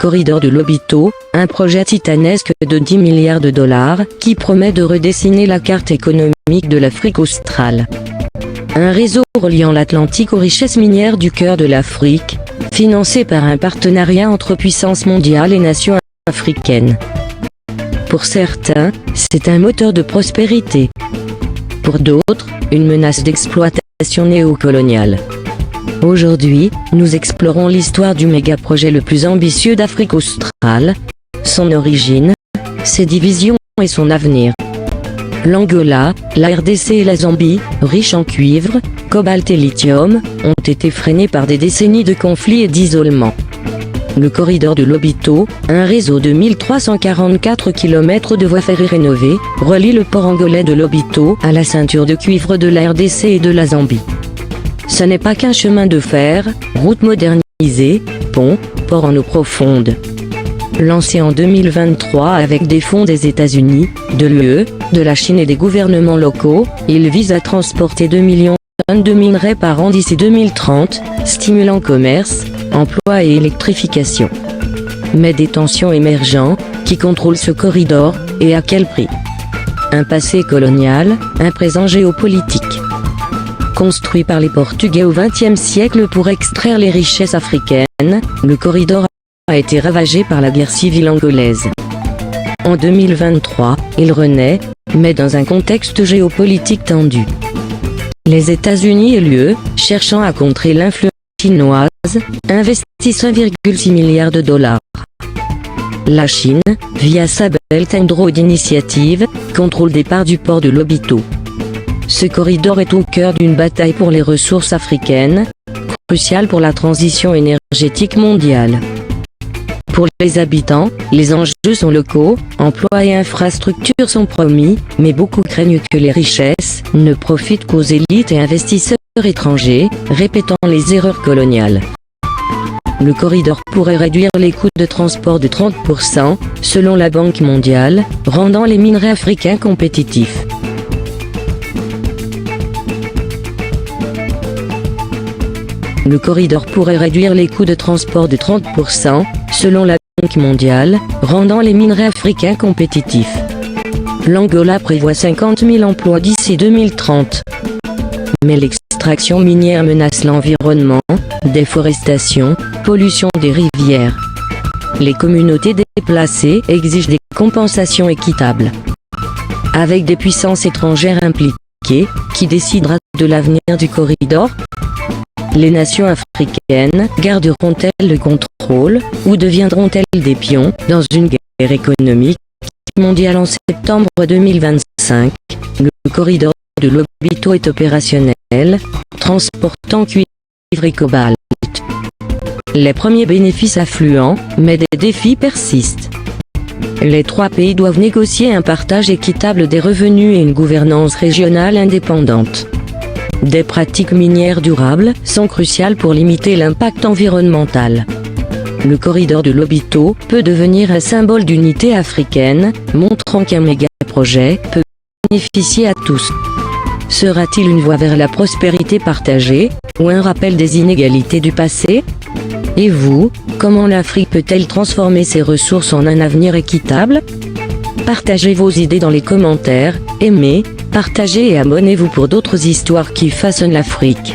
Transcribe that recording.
corridor de Lobito, un projet titanesque de 10 milliards de dollars, qui promet de redessiner la carte économique de l'Afrique australe. Un réseau reliant l'Atlantique aux richesses minières du cœur de l'Afrique, financé par un partenariat entre puissances mondiales et nations africaines. Pour certains, c'est un moteur de prospérité. Pour d'autres, une menace d'exploitation néocoloniale. Aujourd'hui, nous explorons l'histoire du méga-projet le plus ambitieux d'Afrique australe, son origine, ses divisions et son avenir. L'Angola, la RDC et la Zambie, riches en cuivre, cobalt et lithium, ont été freinés par des décennies de conflits et d'isolement. Le corridor de Lobito, un réseau de 1344 km de voies ferrées rénovées, relie le port angolais de Lobito à la ceinture de cuivre de la RDC et de la Zambie. Ce n'est pas qu'un chemin de fer, route modernisée, pont, port en eau profonde. Lancé en 2023 avec des fonds des États-Unis, de l'UE, de la Chine et des gouvernements locaux, il vise à transporter 2 millions de tonnes de minerais par an d'ici 2030, stimulant commerce, emploi et électrification. Mais des tensions émergent, qui contrôlent ce corridor, et à quel prix? Un passé colonial, un présent géopolitique. Construit par les Portugais au XXe siècle pour extraire les richesses africaines, le corridor a été ravagé par la guerre civile angolaise. En 2023, il renaît, mais dans un contexte géopolitique tendu. Les États-Unis et l'UE, cherchant à contrer l'influence chinoise, investissent 1,6 milliard de dollars. La Chine, via sa Belt and Road Initiative, contrôle des parts du port de Lobito. Ce corridor est au cœur d'une bataille pour les ressources africaines, cruciale pour la transition énergétique mondiale. Pour les habitants, les enjeux sont locaux, emplois et infrastructures sont promis, mais beaucoup craignent que les richesses ne profitent qu'aux élites et investisseurs étrangers, répétant les erreurs coloniales. Le corridor pourrait réduire les coûts de transport de 30%, selon la Banque mondiale, rendant les minerais africains compétitifs. Le corridor pourrait réduire les coûts de transport de 30%, selon la Banque mondiale, rendant les minerais africains compétitifs. L'Angola prévoit 50 000 emplois d'ici 2030. Mais l'extraction minière menace l'environnement, déforestation, pollution des rivières. Les communautés déplacées exigent des compensations équitables. Avec des puissances étrangères impliquées, qui décidera de l'avenir du corridor? Les nations africaines garderont-elles le contrôle, ou deviendront-elles des pions dans une guerre économique mondiale? En septembre 2025, le corridor de Lobito est opérationnel, transportant cuivre et cobalt. Les premiers bénéfices affluent, mais des défis persistent. Les trois pays doivent négocier un partage équitable des revenus et une gouvernance régionale indépendante. Des pratiques minières durables sont cruciales pour limiter l'impact environnemental. Le corridor de Lobito peut devenir un symbole d'unité africaine, montrant qu'un méga-projet peut bénéficier à tous. Sera-t-il une voie vers la prospérité partagée, ou un rappel des inégalités du passé? Et vous, comment l'Afrique peut-elle transformer ses ressources en un avenir équitable? Partagez vos idées dans les commentaires, aimez, partagez et abonnez-vous pour d'autres histoires qui façonnent l'Afrique.